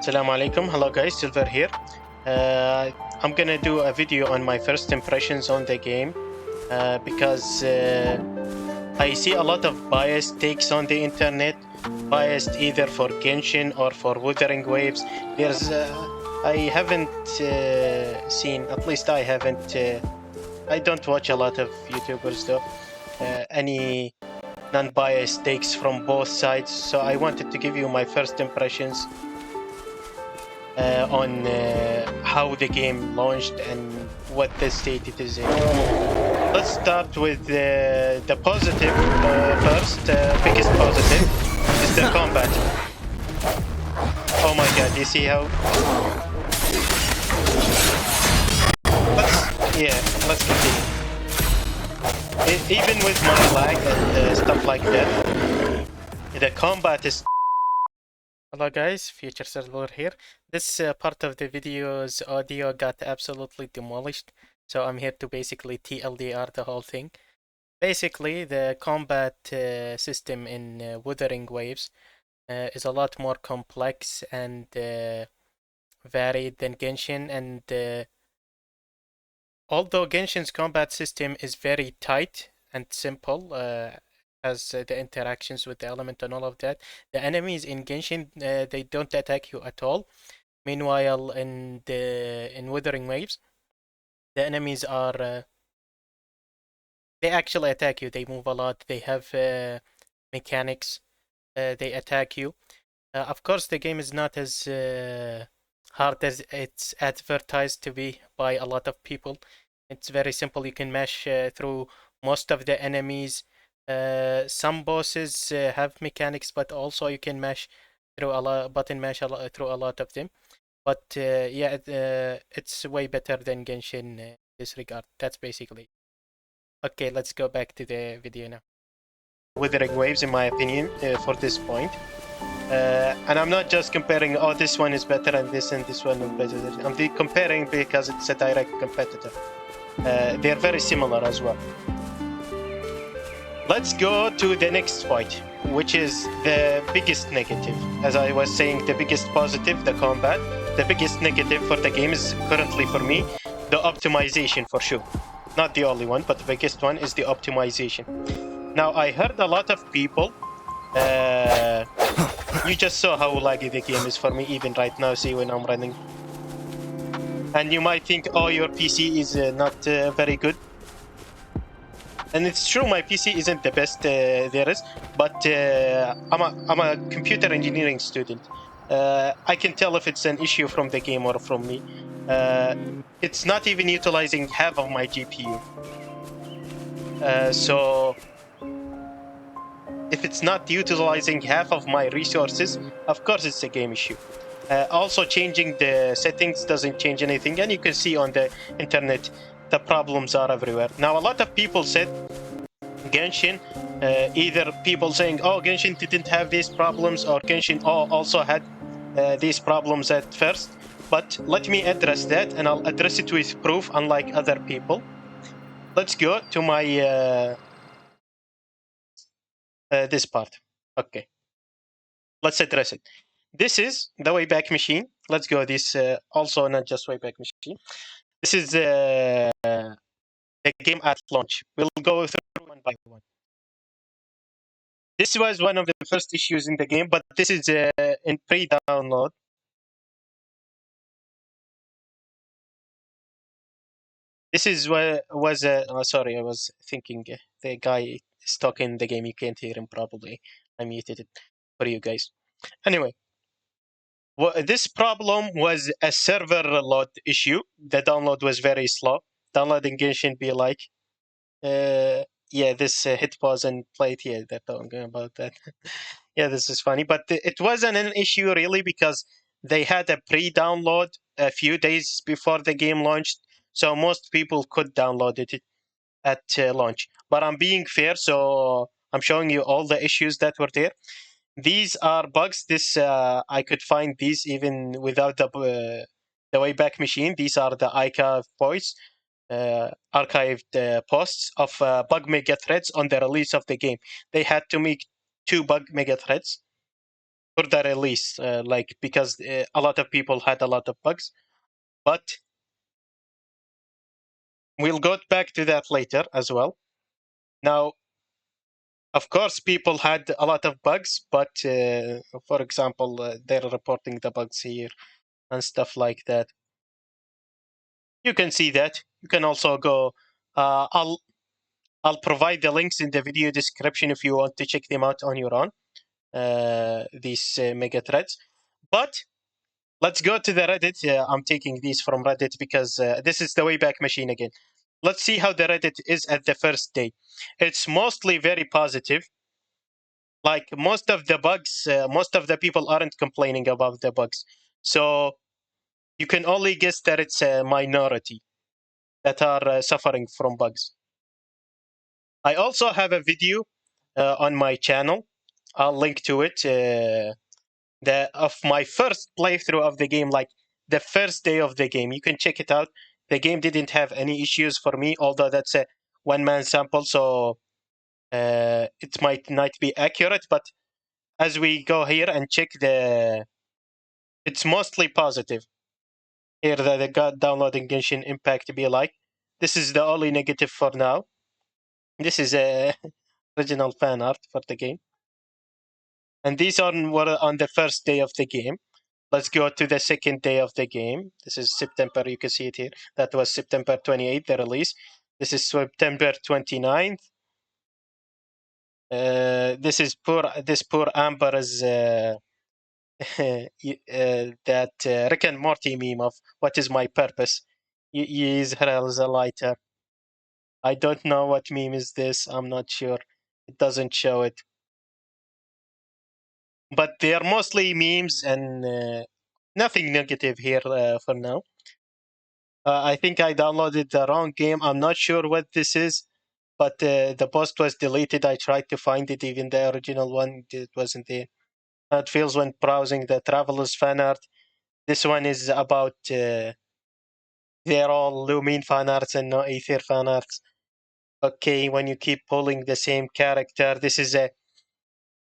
Assalamu alaikum. Hello guys, Silver here. I'm gonna do a video on my first impressions on the game because I see a lot of biased takes on the internet, biased either for Genshin or for Wuthering Waves. I haven't seen, at least I haven't, I don't watch a lot of YouTubers though, any non-biased takes from both sides, so I wanted to give you my first impressions on how the game launched and what the state it is in. Let's start with the positive first. Biggest positive is the combat. Oh my god, you see how... Let's continue. Even with my lag and stuff like that, the combat is... Hello guys, Future Server here. This part of the video's audio got absolutely demolished, so I'm here to basically TLDR the whole thing. Basically, the combat system in Wuthering Waves is a lot more complex and varied than Genshin, and although Genshin's combat system is very tight and simple, as the interactions with the element and all of that, the enemies in Genshin they don't attack you at all. Meanwhile, in Wuthering Waves, the enemies are they actually attack you. They move a lot. They have mechanics. They attack you. Of course, the game is not as hard as it's advertised to be by a lot of people. It's very simple. You can mash through most of the enemies. Some bosses have mechanics, but also you can mash through a lot, button mash through a lot of them. But it's way better than Genshin in this regard. That's basically. Okay, let's go back to the video now. Withering Waves, in my opinion, for this point. And I'm not just comparing, oh, this one is better and this one is better. I'm comparing because it's a direct competitor. They're very similar as well. Let's go to the next point, which is the biggest negative. As I was saying, the biggest positive, the combat. The biggest negative for the game is currently for me, the optimization for sure. Not the only one, but the biggest one is the optimization. Now, I heard a lot of people, you just saw how laggy the game is for me even right now, see when I'm running. And you might think, oh, your PC is not very good. And it's true, my PC isn't the best there is, but I'm a computer engineering student. I can tell if it's an issue from the game or from me. It's not even utilizing half of my GPU. So if it's not utilizing half of my resources, of course it's a game issue. Also, changing the settings doesn't change anything, and you can see on the internet the problems are everywhere. Now, a lot of people said Genshin, either people saying, oh, Genshin didn't have these problems, or Genshin also had these problems at first. But let me address that, and I'll address it with proof, unlike other people. Let's go to my this part. Okay, let's address it. This is the Wayback Machine. Let's go this also not just Wayback Machine. This is the game at launch. We'll go through one by one. This was one of the first issues in the game, but this is in pre-download. This is what was oh, sorry, I was thinking the guy is talking in the game. You can't hear him probably. I muted it for you guys. Anyway, this problem was a server load issue. The download was very slow. Downloading Genshin be like, yeah, this hit pause and play it. Yeah, they're talking about that. Yeah, this is funny, but it wasn't an issue really because they had a pre-download a few days before the game launched, so most people could download it at launch. But I'm being fair, so I'm showing you all the issues that were there. These are bugs. This I could find these even without the Wayback Machine. These are the archived posts of bug mega threads on the release of the game. They had to make 2 bug mega threads for the release, like because a lot of people had a lot of bugs. But we'll go back to that later as well. Now, of course, people had a lot of bugs, but for example, they're reporting the bugs here and stuff like that. You can see that. You can also go. I'll provide the links in the video description if you want to check them out on your own. These mega threads, but let's go to the Reddit. I'm taking these from Reddit because this is the Wayback Machine again. Let's see how the Reddit is at the first day. It's mostly very positive. Like most of the bugs, most of the people aren't complaining about the bugs. So you can only guess that it's a minority that are suffering from bugs. I also have a video on my channel. I'll link to it. Of my first playthrough of the game, like the first day of the game. You can check it out. The game didn't have any issues for me, although that's a one-man sample, so it might not be accurate. But as we go here and check it's mostly positive. Here, the God downloading Genshin Impact be like. This is the only negative for now. This is a original fan art for the game, and these were on the first day of the game. Let's go to the second day of the game. This is September. You can see it here. That was September 28th, the release. This is September 29th. This poor Amber is that Rick and Morty meme of what is my purpose? Use her as a lighter. I don't know what meme is this. I'm not sure. It doesn't show it. But they are mostly memes and nothing negative here for now. I think I downloaded the wrong game. I'm not sure what this is, but the post was deleted. I tried to find it, even the original one, it wasn't there. How it feels when browsing the Travelers fan art. This one is about they're all Lumine fan arts and no Aether fan arts. Okay, when you keep pulling the same character, this is a.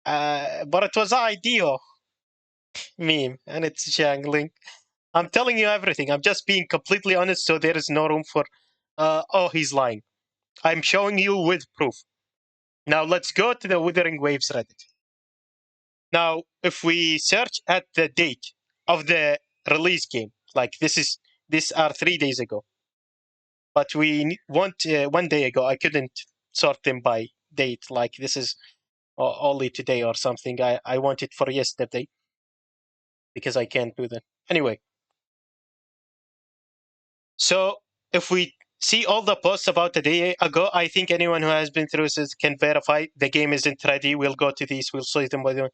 But it was IDEO meme, and it's jangling. I'm telling you everything. I'm just being completely honest, so there is no room for. Oh, he's lying. I'm showing you with proof. Now let's go to the Wuthering Waves Reddit. Now, if we search at the date of the release game, like these are 3 days ago, but we want 1 day ago. I couldn't sort them by date. Like this is only today or something. I want it for yesterday because I can't do that anyway. So if we see all the posts about a day ago, I think anyone who has been through this can verify the game isn't ready. We'll go to these. We'll see them by the way.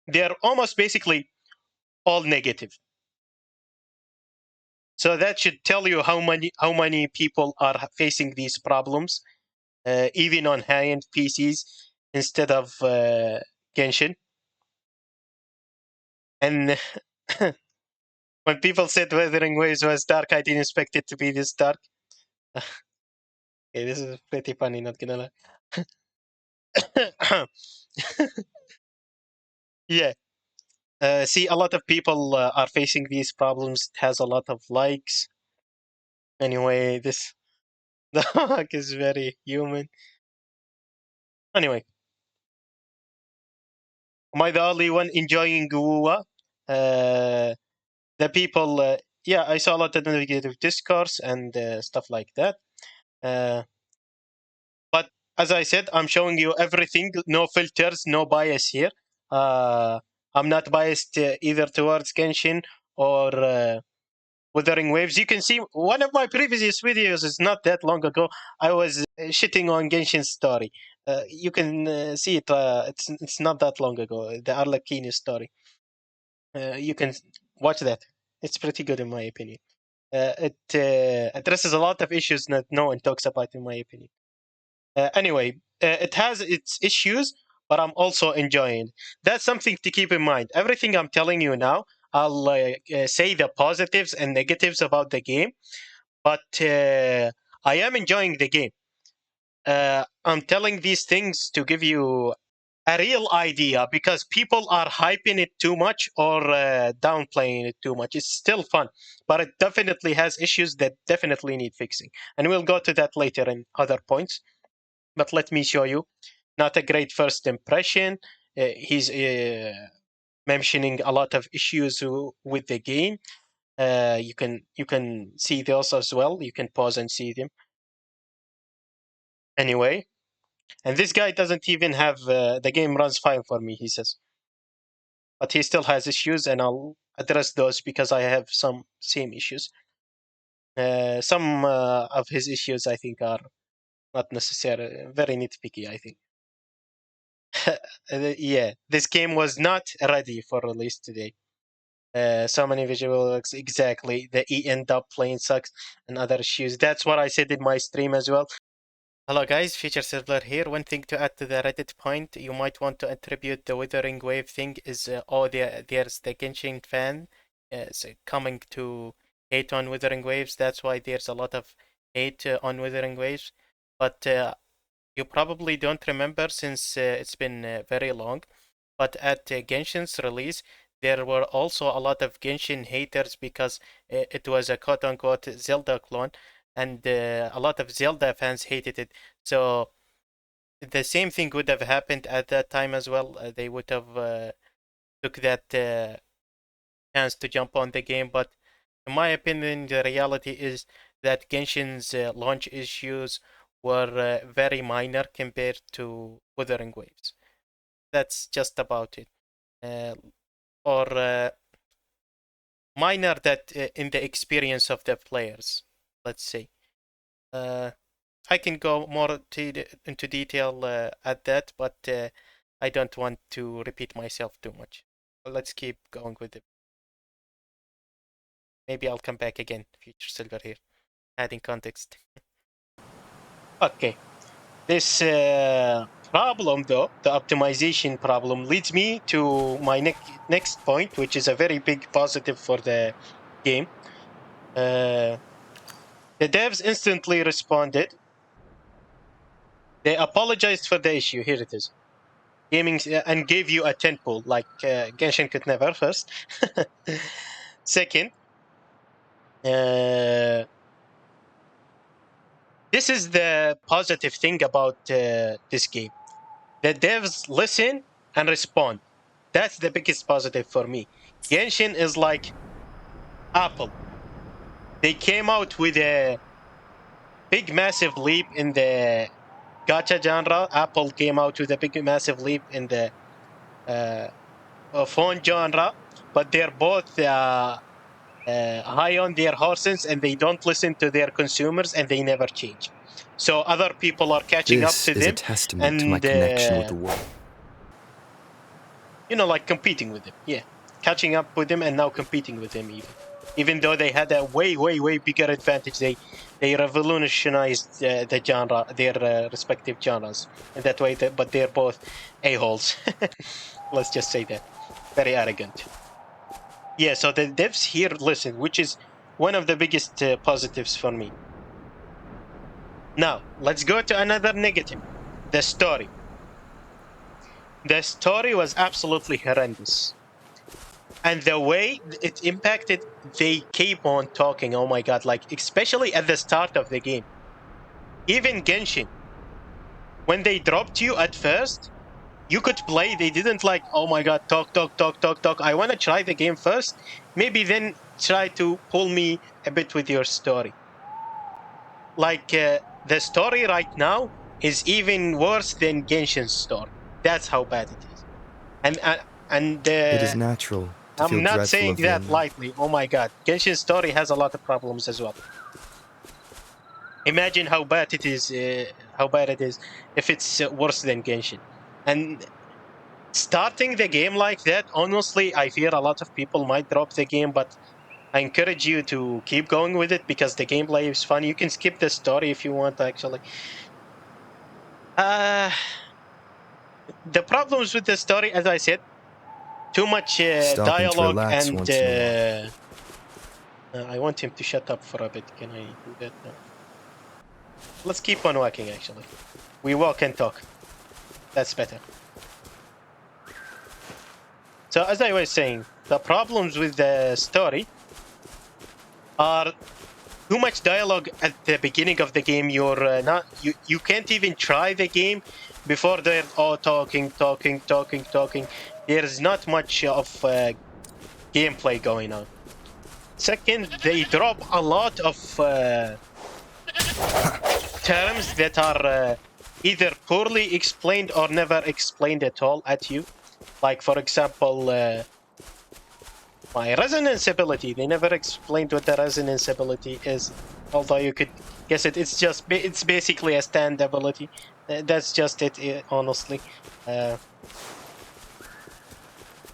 They're almost basically all negative. So that should tell you how many people are facing these problems, even on high-end PCs instead of Genshin. And when people said Wuthering Waves was dark, I didn't expect it to be this dark. Okay, this is pretty funny, not gonna lie. Yeah. See, a lot of people are facing these problems. It has a lot of likes. Anyway, this dog is very human. Anyway, am I the only one enjoying WUWA? The people, yeah, I saw a lot of negative discourse and stuff like that. But as I said, I'm showing you everything, no filters, no bias here. I'm not biased either towards Genshin or Wuthering Waves. You can see one of my previous videos is not that long ago. I was shitting on Genshin's story. You can see it. It's not that long ago. The Arlecchini story. You can watch that. It's pretty good in my opinion. It addresses a lot of issues that no one talks about, in my opinion. Anyway, it has its issues, but I'm also enjoying it. That's something to keep in mind. Everything I'm telling you now, I'll say the positives and negatives about the game, but I am enjoying the game. I'm telling these things to give you a real idea, because people are hyping it too much or downplaying it too much. It's still fun, but it definitely has issues that definitely need fixing. And we'll go to that later in other points. But let me show you. Not a great first impression. He's mentioning a lot of issues with the game. You can see those as well. You can pause and see them. Anyway, and this guy doesn't even have the game runs fine for me, he says, but he still has issues, and I'll address those because I have some same issues. Some of his issues, I think, are not necessarily very nitpicky, I think. Yeah, this game was not ready for release today. So many visuals, exactly. The end up playing sucks and other issues. That's what I said in my stream as well. Hello guys, Future Silver here. One thing to add to the Reddit point, you might want to attribute the Wuthering Wave thing is, there's the Genshin fan coming to hate on Wuthering Waves. That's why there's a lot of hate on Wuthering Waves. But you probably don't remember since it's been very long. But at Genshin's release, there were also a lot of Genshin haters because it was a quote-unquote Zelda clone, and a lot of Zelda fans hated it. So the same thing would have happened at that time as well. They would have took that chance to jump on the game, but in my opinion, the reality is that Genshin's launch issues were very minor compared to Wuthering Waves. That's just about it. Or minor that in the experience of the players, let's say. I can go more into detail at that, but I don't want to repeat myself too much. Let's keep going with it. Maybe I'll come back again, Future Silver here, adding context. Okay. This problem, though, the optimization problem, leads me to my next point, which is a very big positive for the game. The devs instantly responded. They apologized for the issue. Here it is. Gaming and gave you a 10 pull, like Genshin could never. First, second, this is the positive thing about this game. The devs listen and respond. That's the biggest positive for me. Genshin is like Apple. They came out with a big, massive leap in the gacha genre. Apple came out with a big, massive leap in the phone genre, but they're both high on their horses, and they don't listen to their consumers, and they never change. So other people are catching up to them. This is a testament to my connection with the world. You know, like competing with them. Yeah, catching up with them and now competing with them even though they had a way, way, way bigger advantage. They revolutionized the genre, their respective genres in that way. But they're both a-holes. Let's just say that. Very arrogant. Yeah, so the devs here listen, which is one of the biggest positives for me. Now, let's go to another negative. The story. The story was absolutely horrendous. And the way it impacted, they keep on talking, oh my god, like, especially at the start of the game. Even Genshin, when they dropped you at first, you could play, they didn't like, oh my god, talk. I want to try the game first, maybe then try to pull me a bit with your story. Like, the story right now is even worse than Genshin's story. That's how bad it is. And it is natural. I'm not saying that lightly. Oh my god, Genshin's story has a lot of problems as well. Imagine how bad it is. If it's worse than Genshin. And starting the game like that, honestly, I fear a lot of people might drop the game, but I encourage you to keep going with it because the gameplay is fun. You can skip the story if you want, actually. The problems with the story, as I said, too much dialogue, and I want him to shut up for a bit. Can I do that now? Let's keep on walking, actually. We walk and talk. That's better. So as I was saying, the problems with the story are too much dialogue at the beginning of the game. You're not you can't even try the game before they're all talking. There's not much of gameplay going on. Second, they drop a lot of terms that are either poorly explained or never explained at all at you. Like, for example, my resonance ability. They never explained what the resonance ability is. Although you could guess it. It's basically a stand ability. That's just it, honestly.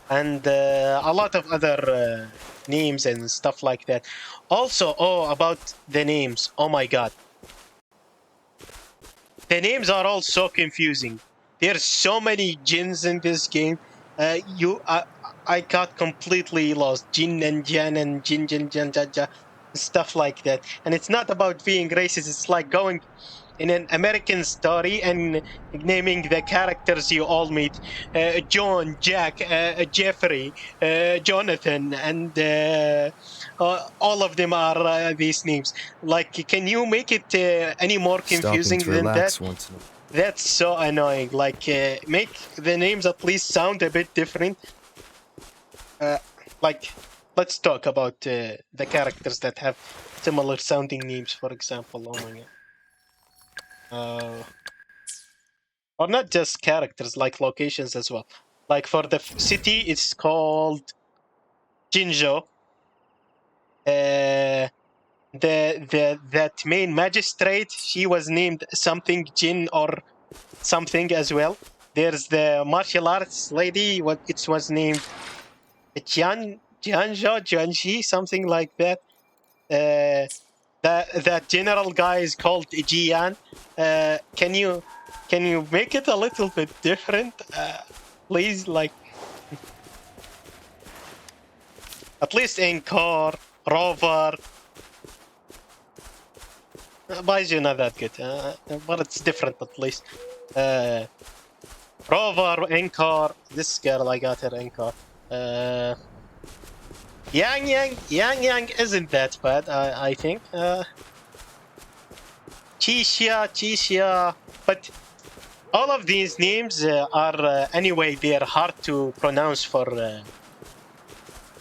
And a lot of other names and stuff like that. Also, about the names. Oh my god. The names are all so confusing. There's so many Jins in this game. I got completely lost. Jin and Jan and Jin, stuff like that. And it's not about being racist. It's like going in an American story and naming the characters you all meet. John, Jack, Jeffrey, Jonathan, and all of them are these names. Like, can you make it any more confusing than that? Once in a while. That's so annoying. Like, make the names at least sound a bit different. Like, let's talk about the characters that have similar sounding names, for example. Oh my god. Or not just characters, like locations as well. Like for the city, it's called Jinzhou. That main magistrate, she was named something Jin or something as well. There's the martial arts lady. It was named Jianji, something like that. That general guy is called Jian. Can you make it a little bit different, please? Like, at least Encore, Rover. Baiju not that good, but it's different at least. Rover, Encore. This girl, I got her Encore. Yang isn't that bad, I think. Chisha, but all of these names are anyway, they're hard to pronounce for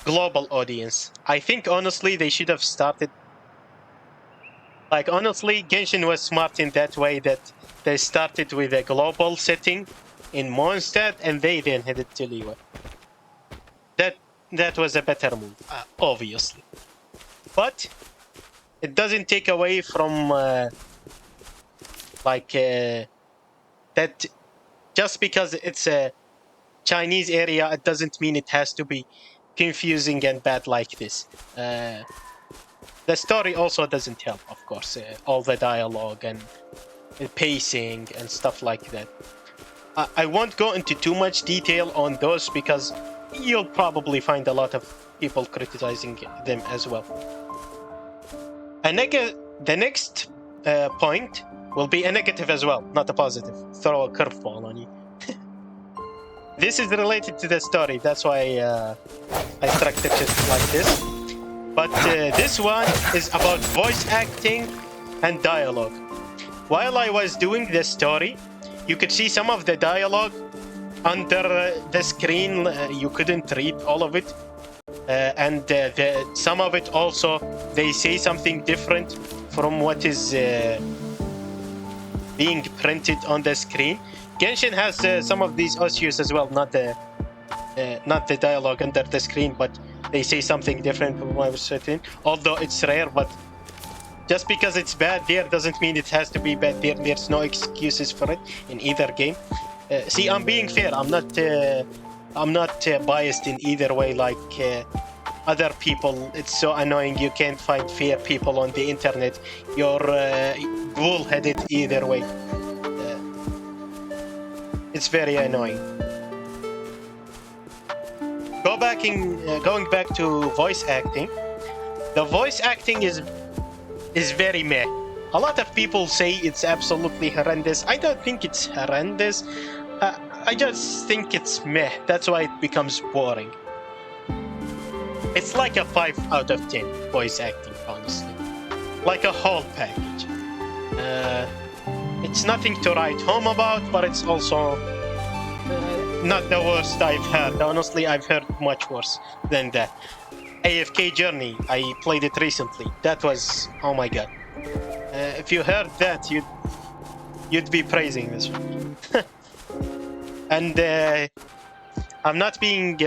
global audience. I think honestly they should have started. Like, honestly, Genshin was smart in that way that they started with a global setting in Mondstadt and they then headed to Liyue. That was a better move, obviously. But it doesn't take away from that just because it's a Chinese area, it doesn't mean it has to be confusing and bad like this. The story also doesn't help, of course. All the dialogue and pacing and stuff like that. I won't go into too much detail on those because you'll probably find a lot of people criticizing them as well. The next point will be a negative as well, not a positive. Throw a curveball on you. This is related to the story, that's why I structured it like this. But this one is about voice acting and dialogue. While I was doing the story, you could see some of the dialogue under the screen. You couldn't read all of it. And some of it also, they say something different from what is being printed on the screen. Genshin has some of these issues as well, not the dialogue under the screen, but they say something different from what I was certain. Although it's rare, but just because it's bad there doesn't mean it has to be bad there. There's no excuses for it in either game. See, I'm being fair. I'm not biased in either way like other people. It's so annoying. You can't find fair people on the internet. You're bull-headed either way. It's very annoying. Going back to voice acting. The voice acting is very meh. A lot of people say it's absolutely horrendous. I don't think it's horrendous. I just think it's meh. That's why it becomes boring. It's like a 5 out of 10 voice acting, honestly. Like a whole package. It's nothing to write home about, but it's also not the worst I've heard. Honestly, I've heard much worse than that. AFK Journey, I played it recently. That was, oh my god. If you heard that, you'd be praising this one. And I'm not being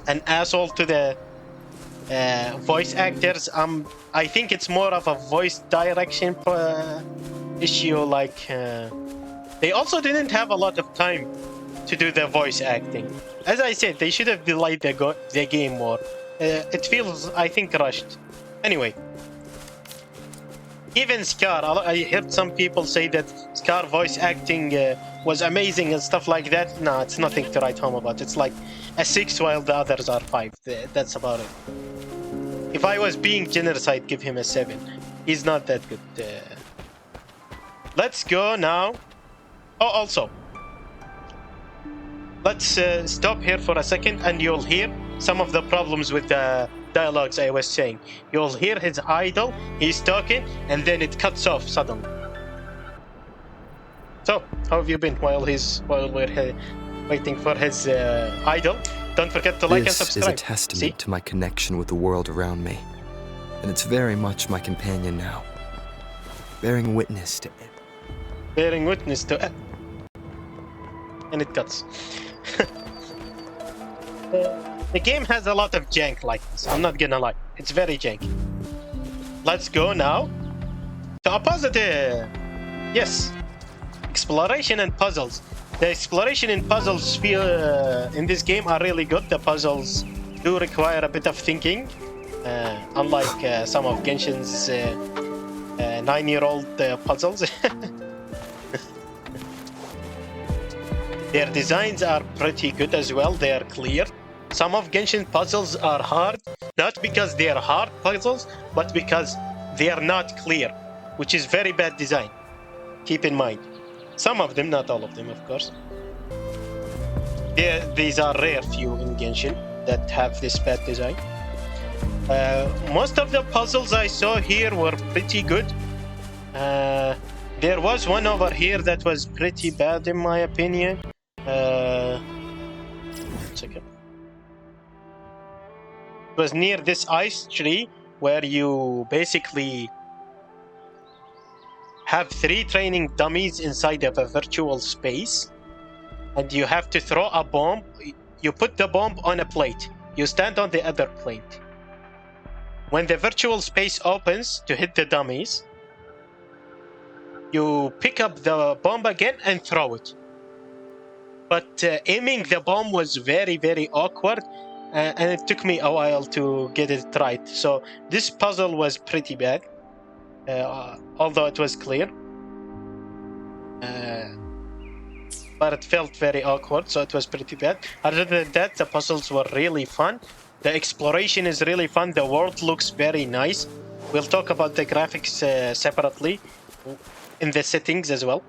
an asshole to the voice actors. I think it's more of a voice direction issue. Like they also didn't have a lot of time to do the voice acting. As I said, they should have delayed the game more. It feels, I think, rushed. Anyway, even Scar, I heard some people say that Scar voice acting was amazing and stuff like that. No, it's nothing to write home about. It's like a 6 while the others are 5. That's about it. If I was being generous, I'd give him a 7. He's not that good. Let's go now. Oh, also, let's stop here for a second and you'll hear some of the problems with the dialogues I was saying. You'll hear his idol, he's talking, and then it cuts off suddenly. So, how have you been while we're waiting for his idol? Don't forget to like and subscribe. This is a testament to my connection with the world around me. And it's very much my companion now. Bearing witness to it. Bearing witness to it. And it cuts. The game has a lot of jank like this, I'm not gonna lie. It's very janky. Let's go now to a positive. Yes. Exploration and puzzles. The exploration and puzzles feel in this game are really good. The puzzles do require a bit of thinking, unlike some of Genshin's 9-year-old puzzles. Their designs are pretty good as well. They are clear. Some of Genshin puzzles are hard, not because they are hard puzzles, but because they are not clear, which is very bad design. Keep in mind. Some of them, not all of them, of course. These are rare few in Genshin that have this bad design. Most of the puzzles I saw here were pretty good. There was one over here that was pretty bad in my opinion. One second. It was near this ice tree where you basically have 3 training dummies inside of a virtual space, and you have to throw a bomb. You put the bomb on a plate. You stand on the other plate. When the virtual space opens to hit the dummies, you pick up the bomb again and throw it. But aiming the bomb was very, very awkward, and it took me a while to get it right. So this puzzle was pretty bad, although it was clear. But it felt very awkward, so it was pretty bad. Other than that, the puzzles were really fun. The exploration is really fun. The world looks very nice. We'll talk about the graphics separately in the settings as well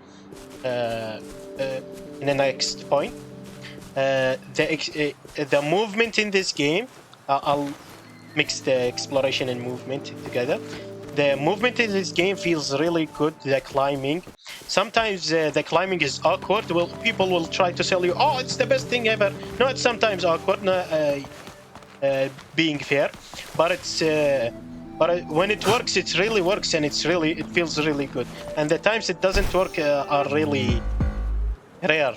in the next point. The movement in this game, I'll mix the exploration and movement together. The movement in this game feels really good. The climbing, sometimes the climbing is awkward. Well, people will try to sell you, oh, it's the best thing ever. No, it's sometimes awkward, being fair, but it's when it works, it really works, and it feels really good. And the times it doesn't work are really rare.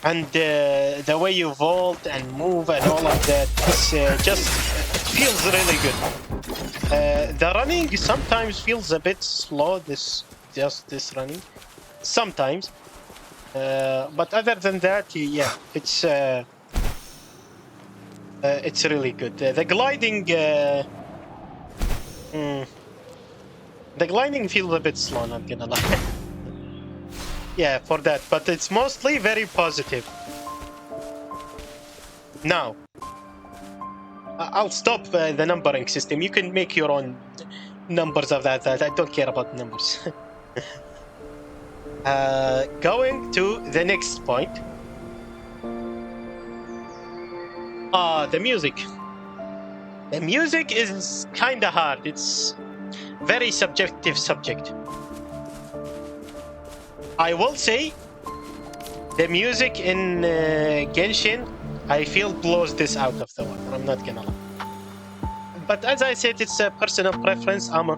And the way you vault and move and all of that, it feels really good. The running sometimes feels a bit slow. This running, sometimes. But other than that, yeah, it's really good. The gliding, the gliding feels a bit slow. Not gonna lie. Yeah, for that, but it's mostly very positive. Now, I'll stop the numbering system. You can make your own numbers of that. I don't care about numbers. Going to the next point. The music. The music is kinda hard. It's very subjective subject. I will say the music in Genshin, I feel blows this out of the water. I'm not gonna lie. But as I said, it's a personal preference. I'm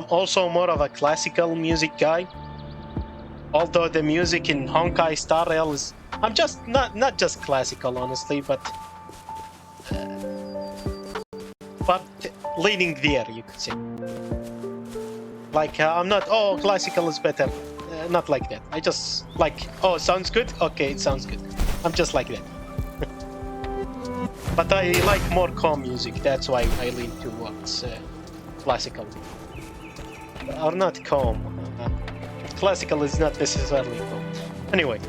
also more of a classical music guy. Although the music in Honkai Star Rail is, I'm just not just classical, honestly, but leaning there, you could say. Like I'm not, oh, classical is better. Not like that. I just like, oh, sounds good. Okay, it sounds good. I'm just like that. But I like more calm music. That's why I lean towards classical. Or not calm. Classical is not necessarily calm. Anyway,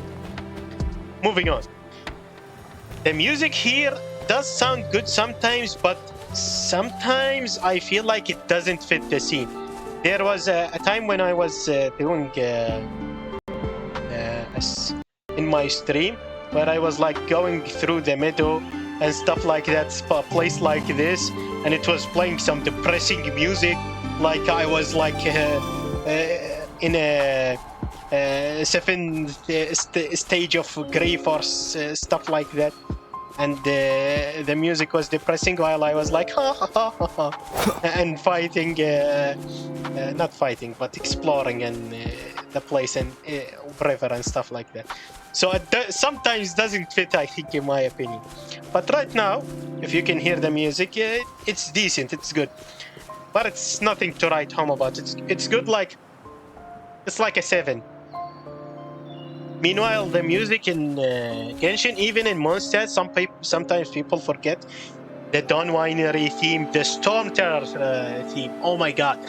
moving on. The music here does sound good sometimes, but sometimes I feel like it doesn't fit the scene. There was a time when I was doing in my stream where I was like going through the meadow and stuff like that, a place like this, and it was playing some depressing music, like I was like in a seventh stage of grief or stuff like that, and the music was depressing while I was like ha ha ha ha, ha and fighting, not fighting but exploring and the place and river and stuff like that. So it sometimes doesn't fit, I think, in my opinion. But right now, if you can hear the music, it's decent, it's good. But it's nothing to write home about. It's good, like, it's like a 7. Meanwhile, the music in Genshin, even in Mondstadt, sometimes people forget the Dawn Winery theme, the Storm Terror theme. Oh my god,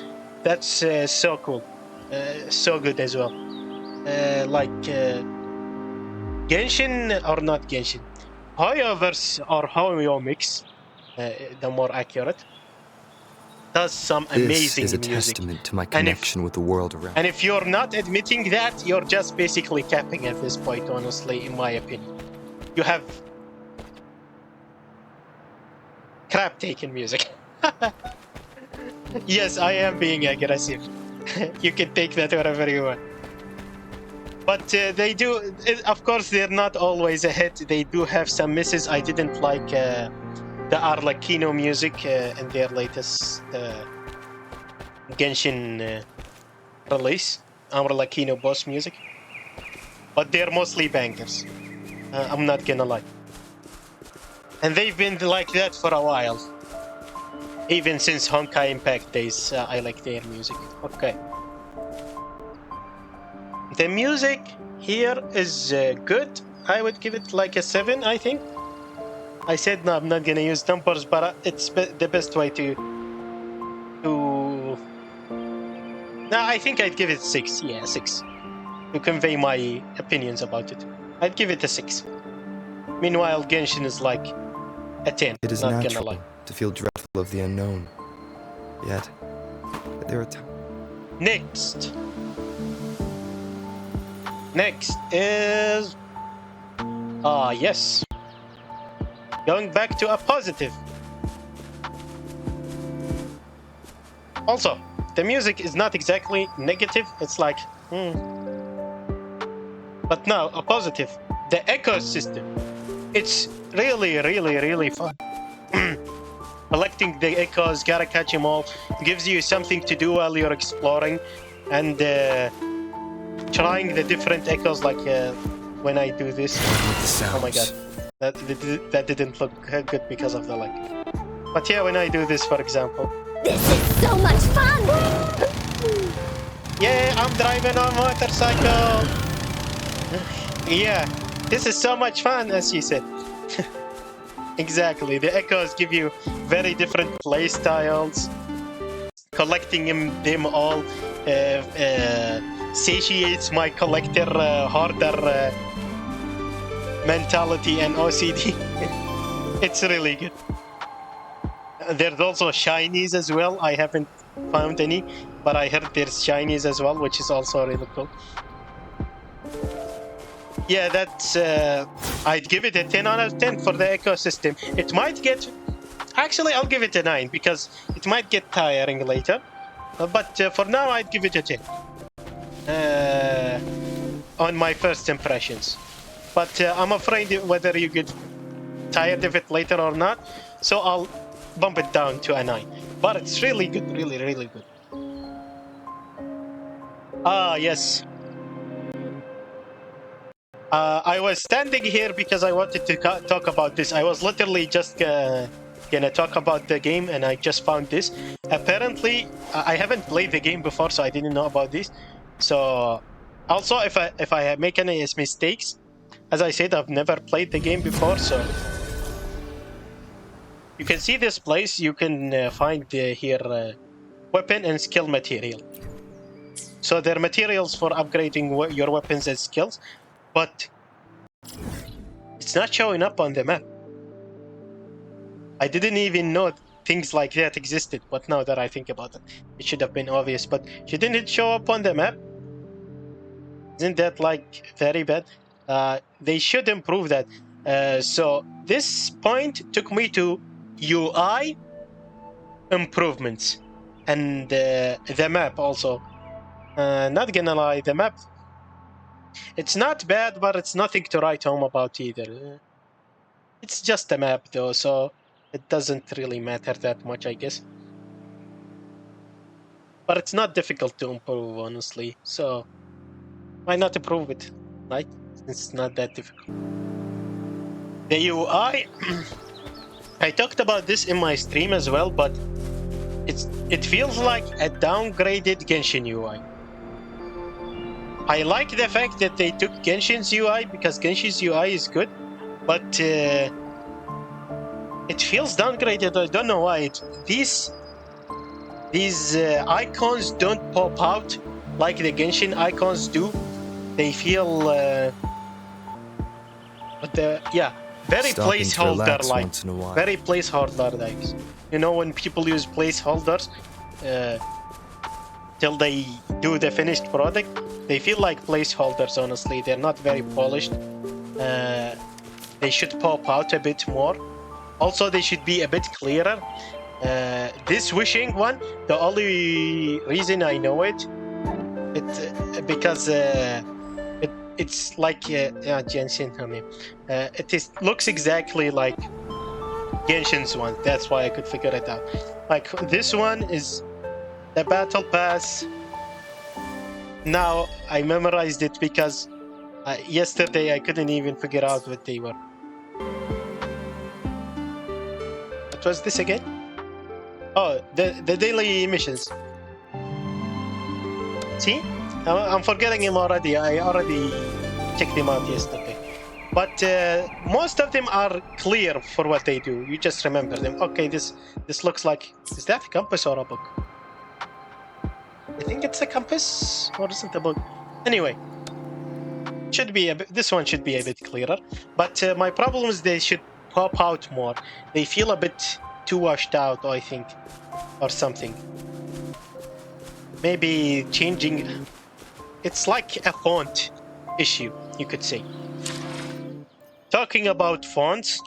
that's so cool, so good as well. Genshin, or not Genshin, Hoyoverse or Hoyomix, the more accurate, does some amazing music. This is a testament to my connection with the world around. And if you're not admitting that, you're just basically capping at this point, honestly, in my opinion. You have crap-taking music. Yes, I am being aggressive. You can take that wherever you want. But they do, of course, they're not always a hit. They do have some misses. I didn't like the Arlecchino music in their latest Genshin release, Arlecchino boss music. But they're mostly bangers. I'm not gonna lie. And they've been like that for a while. Even since Honkai Impact days, I like their music. Okay. The music here is good. I would give it like a 7, I think. I said no, I'm not gonna use numbers, but it's the best way to. No, I think I'd give it 6. Yeah, 6. To convey my opinions about it, I'd give it a 6. Meanwhile, Genshin is like a 10. It is not natural gonna lie. to feel dreadful of the unknown. Yet, there are times. Next is yes. Going back to a positive. Also, the music is not exactly negative. It's like, But now, a positive. The echo system. It's really, really, really fun. Collecting the echoes, gotta catch them all. Gives you something to do while you're exploring. And trying the different echoes, like when I do this. Oh my god. That didn't look good because of the lag. But yeah, when I do this, for example. This is so much fun! Yeah, I'm driving a motorcycle! Yeah, this is so much fun, as she said. Exactly, the echoes give you very different play styles. Collecting them all satiates my collector hoarder mentality and OCD. It's really good. There's also shinies as well. I haven't found any, but I heard there's shinies as well, which is also really cool. Yeah, that's I'd give it a 10 out of 10 for the ecosystem. It might get, actually I'll give it a 9 because it might get tiring later, but for now I'd give it a 10 on my first impressions. But I'm afraid whether you get tired of it later or not, so I'll bump it down to a 9. But it's really good, really, really good. Ah, yes. I was standing here because I wanted to talk about this. I was literally just gonna talk about the game, and I just found this. Apparently, I haven't played the game before, so I didn't know about this. So, also, if I make any mistakes, as I said, I've never played the game before, so you can see this place. You can find here weapon and skill material. So they're materials for upgrading your weapons and skills, but it's not showing up on the map. I didn't even know things like that existed, but now that I think about it, it should have been obvious, but shouldn't it show up on the map? Isn't that like very bad? They should improve that. So this point took me to UI improvements and the map also. Not gonna lie, the map, it's not bad, but it's nothing to write home about either. It's just a map though, so it doesn't really matter that much, I guess. But it's not difficult to improve, honestly, so why not improve it, right? It's not that difficult. The UI, I talked about this in my stream as well, but it feels like a downgraded Genshin UI. I like the fact that they took Genshin's UI because Genshin's UI is good, but it feels downgraded. I don't know why. These icons don't pop out like the Genshin icons do. They feel very placeholder-like. Very placeholder-like. You know, when people use placeholders till they do the finished product, they feel like placeholders, honestly. They're not very polished. They should pop out a bit more. Also, they should be a bit clearer. This wishing one, the only reason I know it because it's like Genshin. I mean, looks exactly like Genshin's one. That's why I could figure it out. Like this one is the battle pass. Now I memorized it because yesterday I couldn't even figure out what they were. What was this again? Oh, the daily missions. See? I'm forgetting him already. I already checked them out yesterday. But most of them are clear for what they do. You just remember them. Okay, this looks like... Is that a compass or a book? I think it's a compass, or is it a book? Anyway, should be this one should be a bit clearer. But my problem is they should pop out more. They feel a bit too washed out, I think, or something. Maybe changing... It's like a font issue, you could say. Talking about fonts,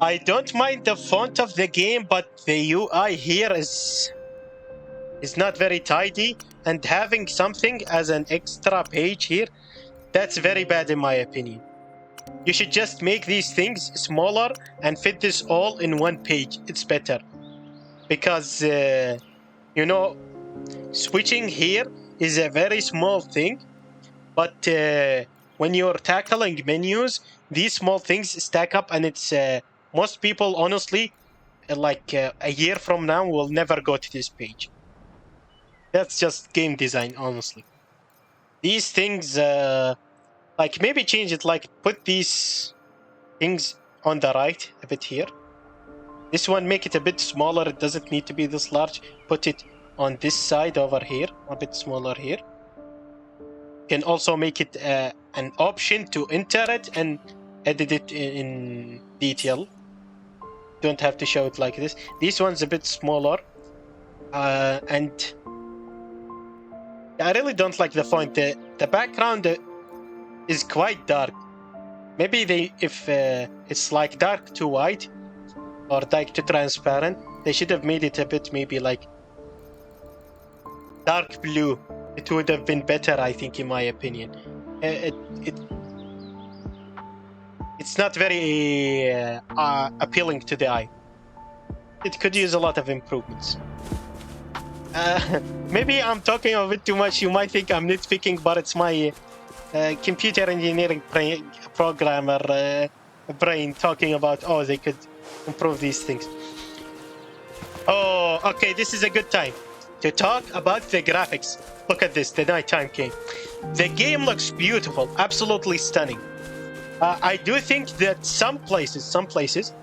I don't mind the font of the game, but the UI here is not very tidy, and having something as an extra page here, that's very bad in my opinion. You should just make these things smaller and fit this all in one page. It's better. Because, you know, switching here is a very small thing, but when you're tackling menus, these small things stack up, and it's most people, honestly, like a year from now, will never go to this page. That's just game design, honestly. These things, like maybe change it, like put these things on the right a bit here. This one, make it a bit smaller. It doesn't need to be this large. Put it on this side over here, a bit smaller here. You can also make it an option to enter it and edit it in detail. Don't have to show it like this. This one's a bit smaller. And I really don't like the font. The background is quite dark. Maybe if it's like dark to white or dark to transparent, they should have made it a bit maybe like dark blue. It would have been better, I think, in my opinion. It's not very appealing to the eye. It could use a lot of improvements. Maybe I'm talking a bit too much. You might think I'm nitpicking, but it's my computer engineering programmer brain talking about, oh, they could improve these things. Oh, okay, this is a good time to talk about the graphics. Look at this, the nighttime game. The game looks beautiful, absolutely stunning. I do think that some places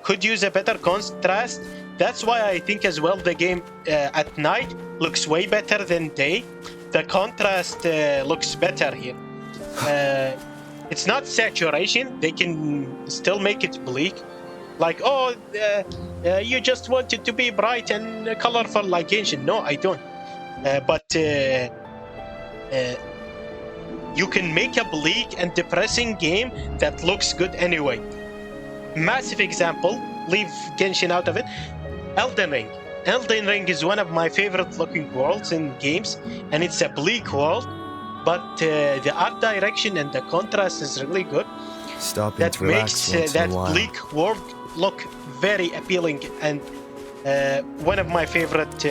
could use a better contrast. That's why I think as well the game at night looks way better than day. The contrast looks better here. It's not saturation. They can still make it bleak. Like, oh, you just want it to be bright and colorful like Genshin. No, I don't. But you can make a bleak and depressing game that looks good anyway. Massive example, leave Genshin out of it. Elden Ring. Elden Ring is one of my favorite looking worlds in games, and it's a bleak world, but the art direction and the contrast is really good. That makes that bleak world look very appealing, and one of my favorite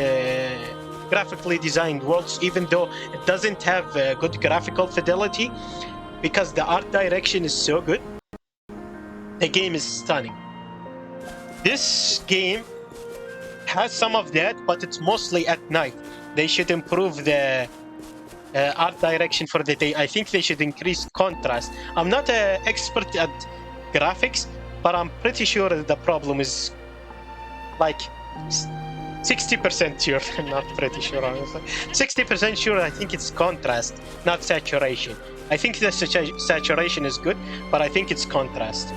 graphically designed worlds, even though it doesn't have good graphical fidelity, because the art direction is so good. The game is stunning. This game has some of that, but it's mostly at night. They should improve the art direction for the day. I think they should increase contrast. I'm not an expert at graphics, but I'm pretty sure the problem is like 60% sure. I'm not pretty sure, honestly. 60% sure I think it's contrast, not saturation. I think the saturation is good, but I think it's contrast.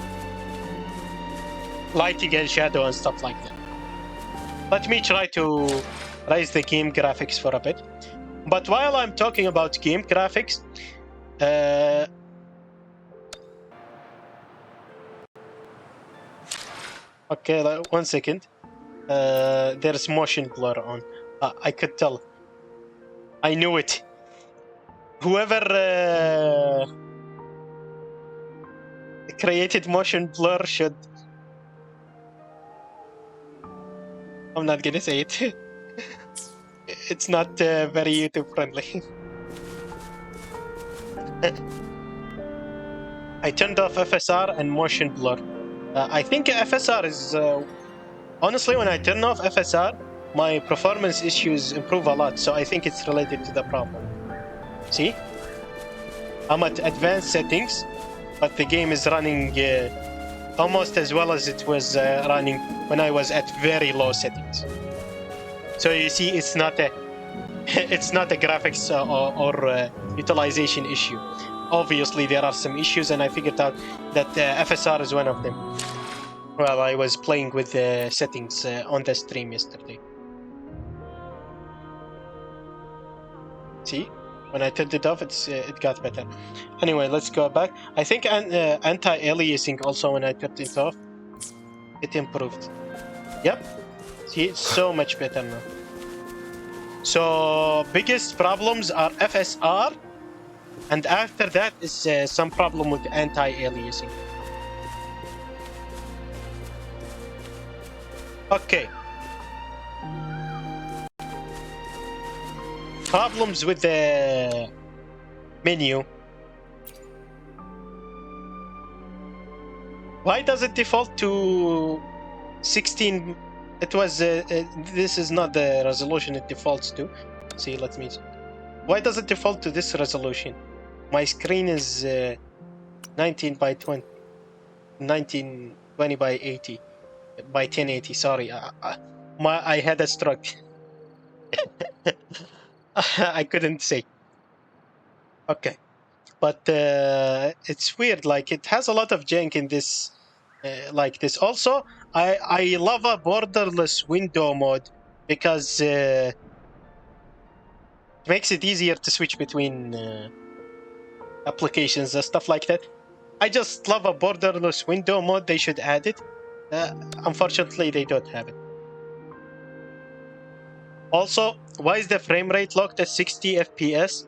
Lighting and shadow and stuff like that. Let me try to raise the game graphics for a bit. But while I'm talking about game graphics, okay, 1 second. There's motion blur on. I could tell. I knew it. Whoever created motion blur should... I'm not gonna say it. It's not very YouTube friendly. I turned off FSR and motion blur. I think FSR is... honestly, when I turn off FSR, my performance issues improve a lot, so I think it's related to the problem. See? I'm at advanced settings, but the game is running almost as well as it was running when I was at very low settings. So you see, it's not a graphics or utilization issue. Obviously, there are some issues, and I figured out that FSR is one of them. Well, I was playing with the settings on the stream yesterday. See? When I turned it off, it got better. Anyway, let's go back. I think anti-aliasing also, when I turned it off, it improved. Yep. See, it's so much better now. So, biggest problems are FSR, and after that is some problem with anti-aliasing. Okay. Problems with the menu. Why does it default to 16? It was this is not the resolution it defaults to. See, let me... Why does it default to this resolution? My screen is 19 by 20, 1920 by 80, by 1080. Sorry, I had a stroke. I couldn't say. Okay, but it's weird. Like, it has a lot of jank in this, like this. Also, I love a borderless window mode because it makes it easier to switch between applications and stuff like that. I just love a borderless window mode. They should add it. Unfortunately, they don't have it. Also, why is the frame rate locked at 60 FPS?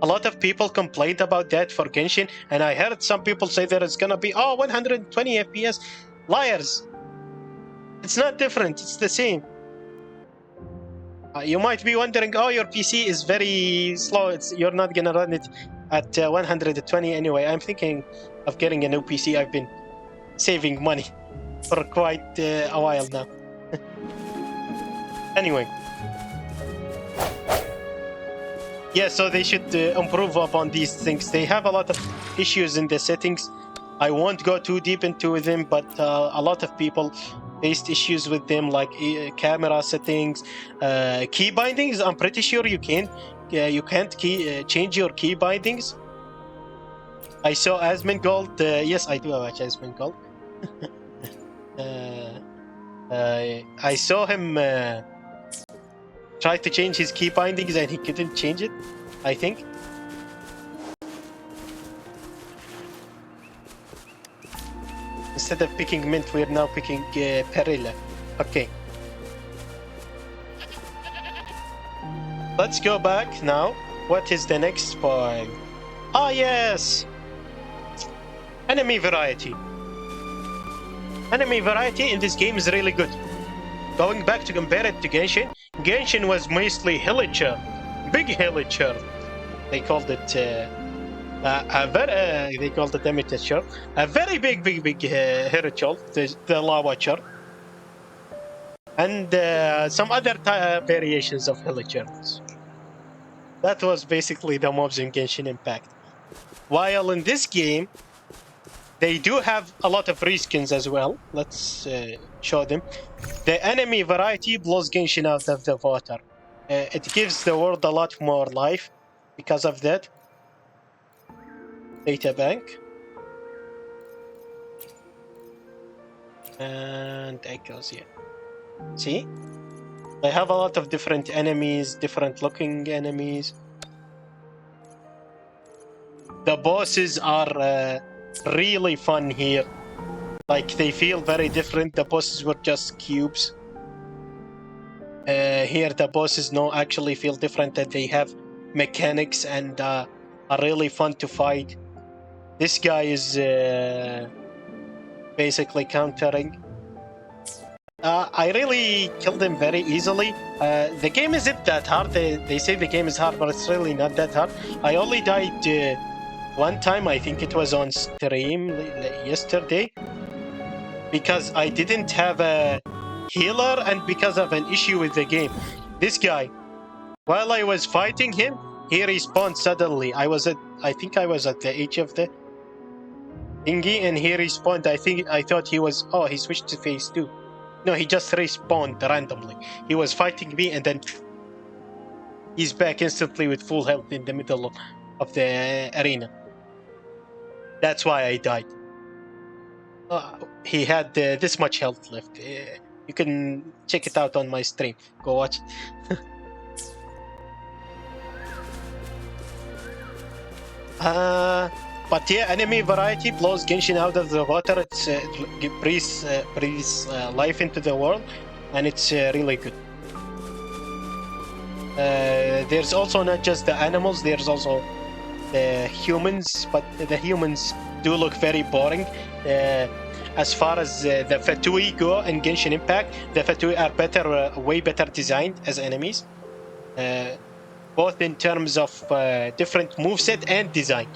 A lot of people complained about that for Genshin, and I heard some people say that it's gonna be 120 FPS. Liars! It's not different. It's the same. You might be wondering, your PC is very slow. You're not gonna run it at 120 anyway. I'm thinking of getting a new PC. I've been saving money for quite a while now. Anyway. Yeah, so they should improve upon these things. They have a lot of issues in the settings. I won't go too deep into them, but a lot of people faced issues with them, like camera settings, key bindings. I'm pretty sure you can't change your key bindings. I saw Asmongold. Yes, I do have Asmongold. I saw him try to change his key bindings and he couldn't change it, I think. Instead of picking Mint, we're now picking Perilla. Okay. Let's go back now. What is the next point? Ah, yes! Enemy variety. Enemy variety in this game is really good. Going back to compare it to Genshin, Genshin was mostly Hillager. Big Hillager. They called it they called it Imitature. A very big Hirichol, the Lawatcher. And some other variations of Hillagers. That was basically the mobs in Genshin Impact. While in this game, they do have a lot of reskins as well. Let's show them. The enemy variety blows Genshin out of the water. It gives the world a lot more life because of that. Data bank. And echoes, yeah. See? They have a lot of different enemies, different looking enemies. The bosses are really fun here. Like, they feel very different. The bosses were just cubes. Here the bosses actually feel different, that they have mechanics and are really fun to fight. This guy is basically countering. I really killed him very easily. The game isn't that hard. They say the game is hard, but it's really not that hard. I only died one time. I think it was on stream yesterday, because I didn't have a healer and because of an issue with the game. This guy, while I was fighting him, he respawned suddenly. I think I was at the edge of the thingy and he respawned. I thought he was, he switched to phase 2. No, he just respawned randomly. He was fighting me and then he's back instantly with full health in the middle of the arena. That's why I died. He had this much health left. You can check it out on my stream. Go watch it. But yeah, enemy variety blows Genshin out of the water. It breathes life into the world, and it's really good. There's also not just the animals, there's also the humans, but the humans do look very boring. As far as the Fatui go in Genshin Impact, the Fatui are way better designed as enemies. Both in terms of different moveset and design.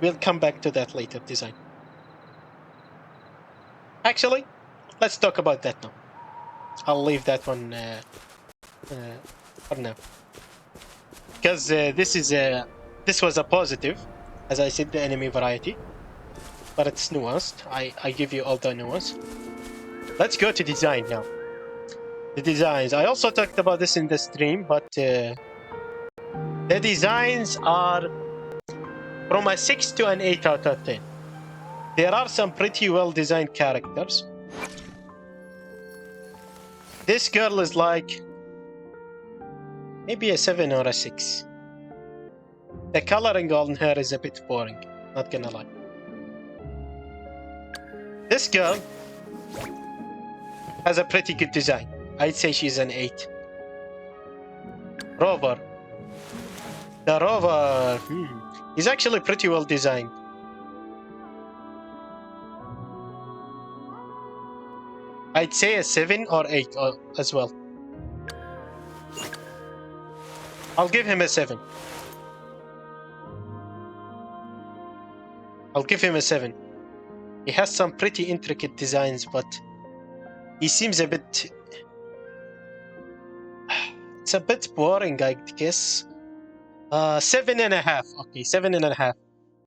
We'll come back to that later, design. Actually, let's talk about that now. I'll leave that one for now. Because this was a positive, as I said, the enemy variety. But it's nuanced. I give you all the nuance. Let's go to design now. The designs. I also talked about this in the stream, but the designs are from a 6 to an 8 out of 10. There are some pretty well designed characters. This girl is like maybe a 7 or a 6. The coloring on her is a bit boring, not gonna lie. This girl has a pretty good design. I'd say she's an 8. Rover. The rover, he's actually pretty well designed. I'd say a 7 or 8 as well. I'll give him a 7. I'll give him a 7. He has some pretty intricate designs, but he seems a bit... It's a bit boring, I guess. 7.5. Okay, 7.5.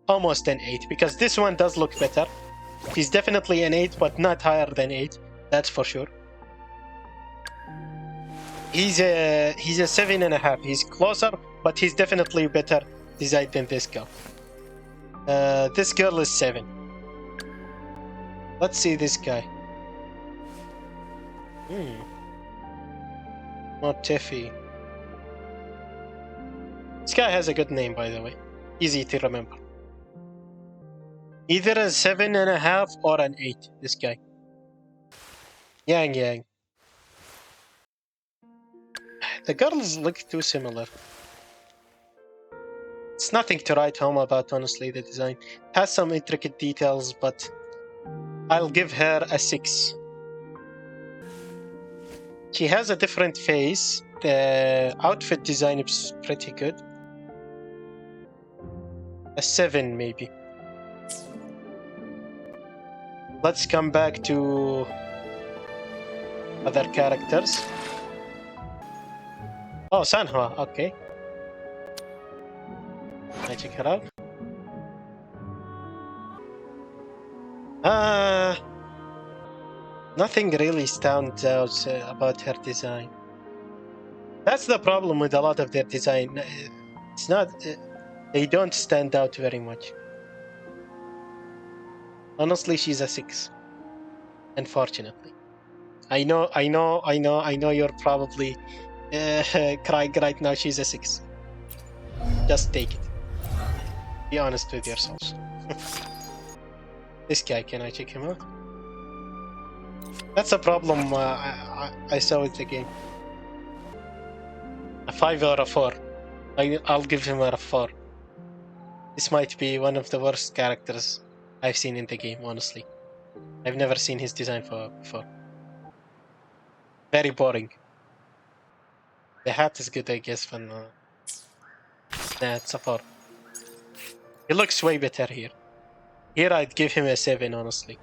Almost an 8, because this one does look better. He's definitely an 8, but not higher than 8. That's for sure. He's a 7.5. He's closer, but he's definitely better designed than this girl. This girl is 7. Let's see this guy. Not Tiffy. This guy has a good name, by the way. Easy to remember. Either a 7.5 or an 8, this guy. Yang. The girls look too similar. It's nothing to write home about, honestly, the design. It has some intricate details, but I'll give her a 6. She has a different face. The outfit design is pretty good. A 7, maybe. Let's come back to other characters. Oh, Sanhua, okay. Can I check her out? Nothing really stands out about her design. That's the problem with a lot of their design. It's not... they don't stand out very much. Honestly, she's a 6. Unfortunately. I know you're probably crying right now. She's a 6. Just take it. Be honest with yourselves. This guy, can I check him out? That's a problem I saw with the game. A 5 or a 4. I'll give him a 4. This might be one of the worst characters I've seen in the game, honestly. I've never seen his design before. Very boring. The hat is good, I guess, but nah, it's a 4. He looks way better here. Here I'd give him a 7, honestly.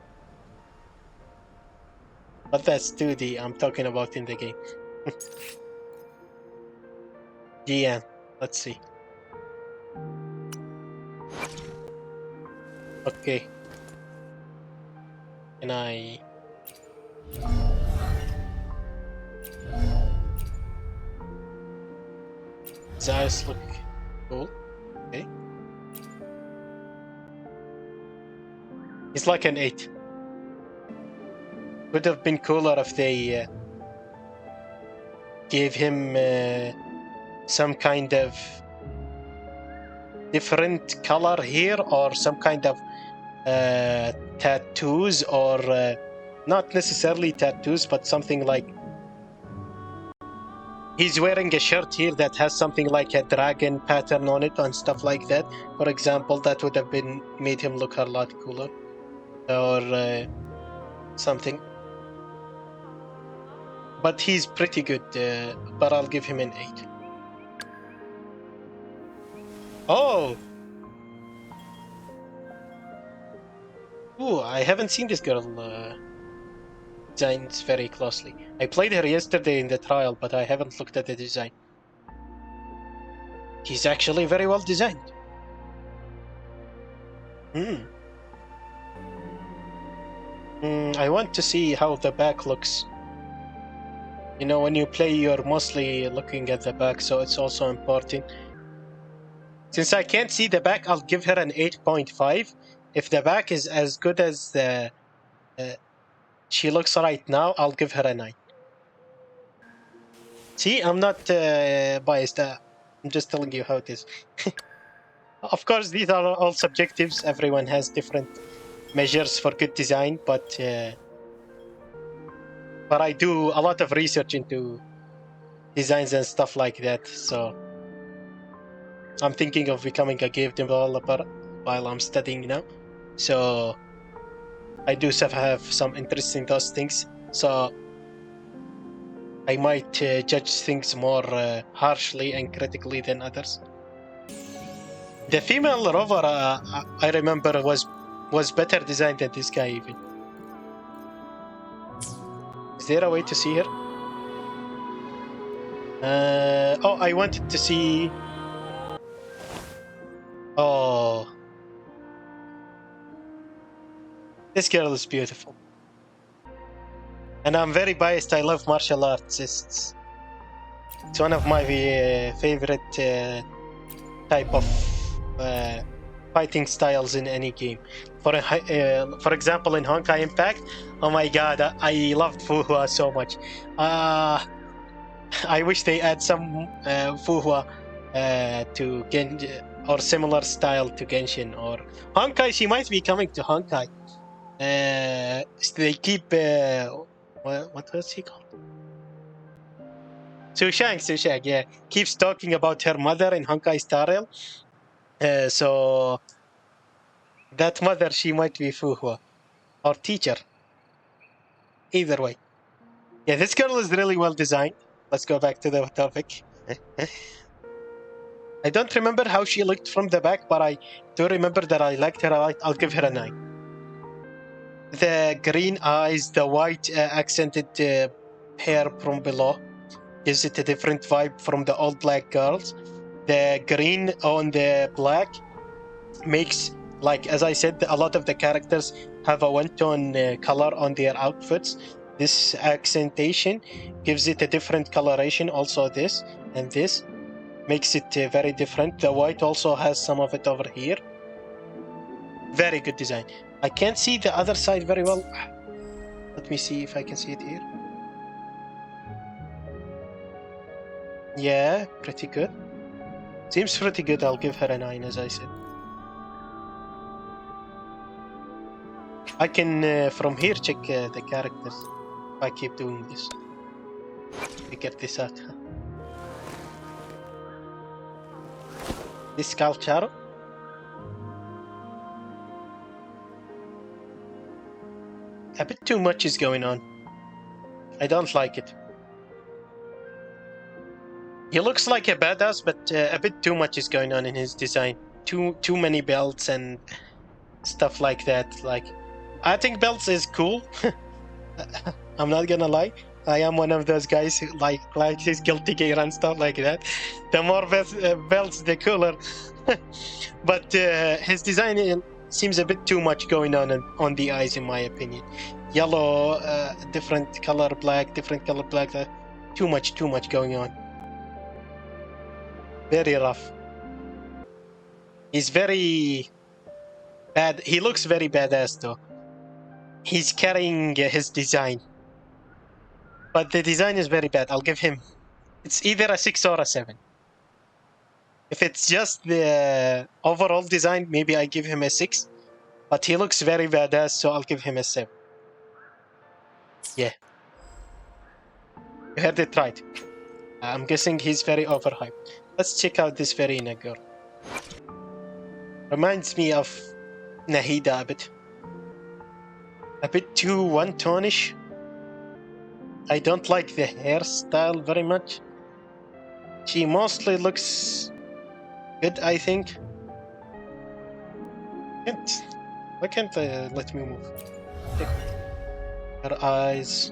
But that's 2D, I'm talking about in the game. GN, let's see. Okay. Can I... His eyes look cool. Okay. He's like an 8. Would have been cooler if they gave him some kind of different color here, or some kind of tattoos, or not necessarily tattoos, but something like he's wearing a shirt here that has something like a dragon pattern on it and stuff like that. For example, that would have made him look a lot cooler, or something. But he's pretty good, but I'll give him an 8. Oh! Ooh, I haven't seen this girl designs very closely. I played her yesterday in the trial, but I haven't looked at the design. He's actually very well designed. I want to see how the back looks. You know, when you play, you're mostly looking at the back, so it's also important. Since I can't see the back, I'll give her an 8.5. If the back is as good as she looks right now, I'll give her a 9. See, I'm not biased. I'm just telling you how it is. Of course, these are all subjectives. Everyone has different measures for good design, but I do a lot of research into designs and stuff like that. So I'm thinking of becoming a game developer while I'm studying now. So I do have some interest in those things. So I might judge things more harshly and critically than others. The female rover, I remember, was better designed than this guy even. Is there a way to see her? Oh, I wanted to see. Oh, this girl is beautiful, and I'm very biased. I love martial arts. It's one of my favorite type of fighting styles in any game. For example, in Honkai Impact, oh my god, I loved WUWA so much. I wish they add some WUWA to Genshin, or similar style to Genshin or Honkai. She might be coming to Honkai. They keep what was he called? Sushang, yeah, keeps talking about her mother in Honkai Star Rail. So that mother, she might be WUWA or teacher. Either way, yeah, this girl is really well designed. Let's go back to the topic. I don't remember how she looked from the back, but I do remember that I liked her. I'll give her a 9. The green eyes, the white accented hair from below gives it a different vibe from the old black girls. The green on the black makes, like, as I said, a lot of the characters have a one-tone color on their outfits. This accentation gives it a different coloration. Also this and this makes it very different. The white also has some of it over here. Very good design. I can't see the other side very well. Let me see if I can see it here. Yeah, pretty good. Seems pretty good. I'll give her a 9, as I said. I can, from here, check the characters. If I keep doing this. Figure this out. This Calcharo. A bit too much is going on. I don't like it. He looks like a badass, but a bit too much is going on in his design. Too many belts and stuff like that. Like, I think belts is cool. I'm not gonna lie. I am one of those guys who like his guilty gear and stuff like that. The more belts, the cooler. But his design seems a bit too much going on the eyes, in my opinion. Yellow, different color black, different color black. Too much going on. Very rough. He's very bad. He looks very badass though. He's carrying his design. But the design is very bad. I'll give him... It's either a 6 or a 7. If it's just the overall design, maybe I give him a 6. But he looks very badass, so I'll give him a 7. Yeah. You heard it right. I'm guessing he's very overhyped. Let's check out this Verena girl. Reminds me of Nahida a bit. A bit too one-tone-ish. I don't like the hairstyle very much. She mostly looks good, I think. Why can't let me move? Her eyes.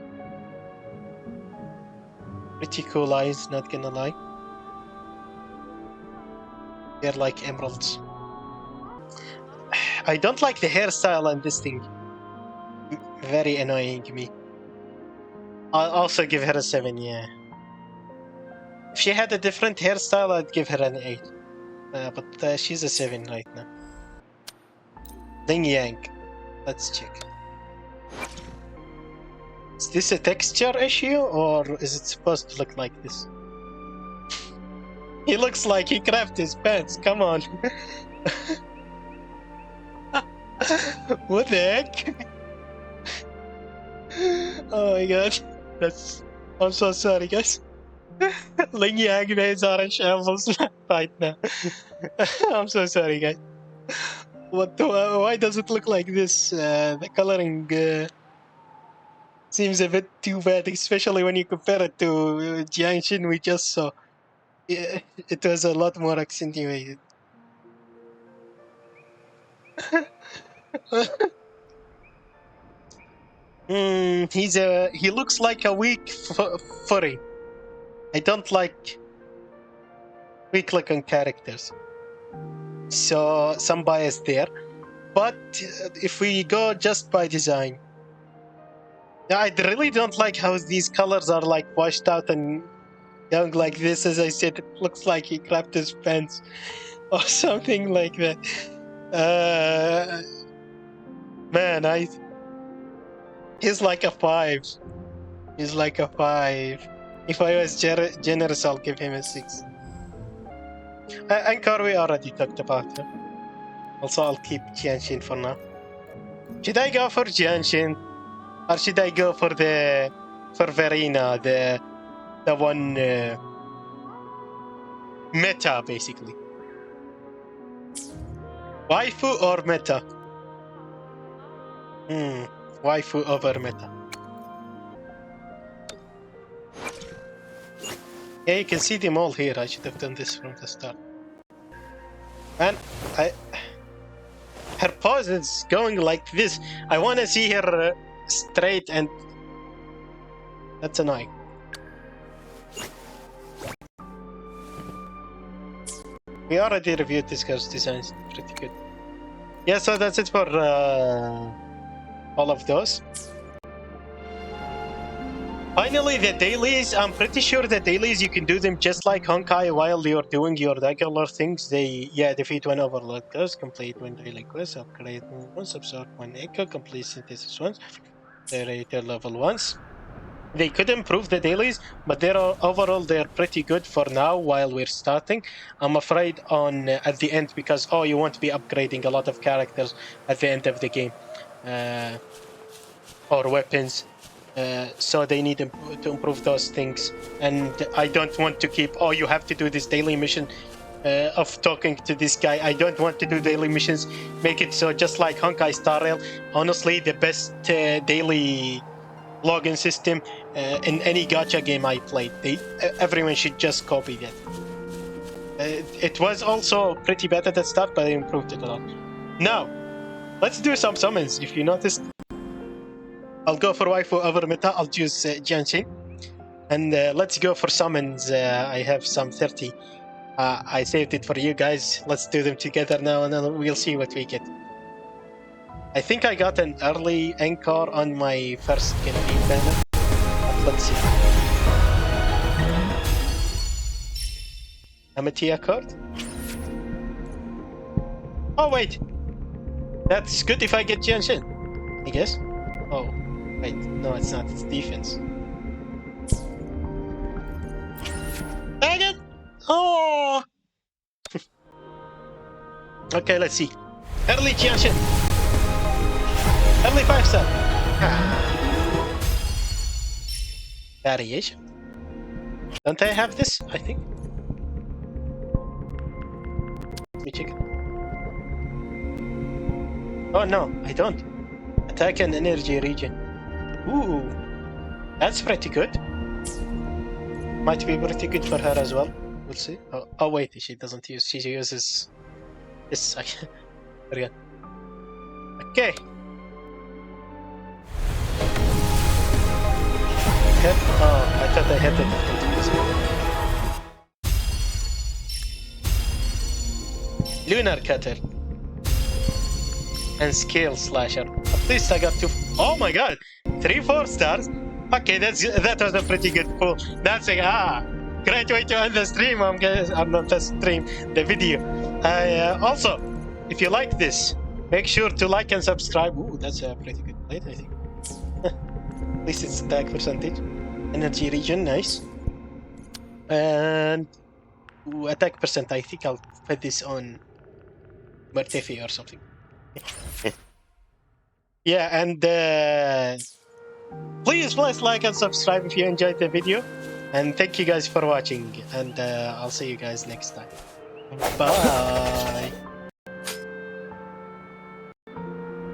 Pretty cool eyes, not gonna lie. They're like emeralds. I don't like the hairstyle on this thing. Very annoying me. I'll also give her a 7, yeah. If she had a different hairstyle, I'd give her an 8. But she's a 7 right now. Ling Yang. Let's check. Is this a texture issue, or is it supposed to look like this? He looks like he crapped his pants. Come on. What the heck? Oh my god. I'm so sorry, guys. Lingy Agnes are in shambles right now. I'm so sorry, guys. Why does it look like this? The coloring seems a bit too bad, especially when you compare it to Jiangshin we just saw. Yeah, it was a lot more accentuated. He looks like a weak furry. I don't like weak looking characters, so some bias there. But if we go just by design, I really don't like how these colors are like washed out and young like this. As I said, it looks like he crapped his pants or something like that. Man, he's like a 5. He's like a 5. If I was generous, I'll give him a 6. Ankar, we already talked about him. Also, I'll keep Jianshin for now. Should I go for Jianshin? Or should I go for Verena, the one meta, basically? Waifu or meta? Waifu over meta. Yeah, you can see them all here. I should have done this from the start. And her pose is going like this. I want to see her straight, and that's annoying. We already reviewed this girl's design. Pretty good. Yeah, so that's it for all of those. Finally, the dailies. I'm pretty sure the dailies, you can do them just like Honkai while you're doing your regular things. Defeat one overload quest, complete one daily quest, upgrade once, absorb one echo, complete synthesis once, they're level once. They could improve the dailies, but overall they're pretty good for now while we're starting. I'm afraid at the end, because you want to be upgrading a lot of characters at the end of the game, or weapons. So they need to improve those things, and I don't want to keep you have to do this daily mission of talking to this guy. I don't want to do daily missions. Make it so just like Honkai Star Rail. Honestly, the best daily login system in any gacha game I played. Everyone should just copy that. It was also pretty bad at the start, but I improved it a lot. Now, let's do some summons. If you noticed, I'll go for waifu over meta. I'll choose Jianshin. And let's go for summons. I have some 30. I saved it for you guys. Let's do them together now, and then we'll see what we get. I think I got an early anchor on my first campaign banner. But let's see. Amatia card? Oh, wait. That's good if I get Jianshin, I guess. Oh, wait. No, it's not. It's defense. Dang it! Oh! Okay, let's see. Early Jianshin. Early 5-star. Variation. Don't I have this? I think. Let me check it. Oh no, I don't. Attack an energy region. Ooh, that's pretty good. Might be pretty good for her as well. We'll see. Oh wait, she doesn't use. She uses this. I forget. Okay. I thought I had it. Lunar Cutter and Scale Slasher. At least I got 2. Oh my god, 3 4-stars. Okay, that was a pretty good pull. That's great way to end the stream. I'm not the stream, the video. Also, if you like this, make sure to like and subscribe. Ooh, that's a pretty good plate, I think. At least it's attack percentage. Energy region, nice. And attack percent. I think I'll put this on Martifi or something. Yeah, and please like and subscribe if you enjoyed the video. And thank you guys for watching. And I'll see you guys next time. Bye.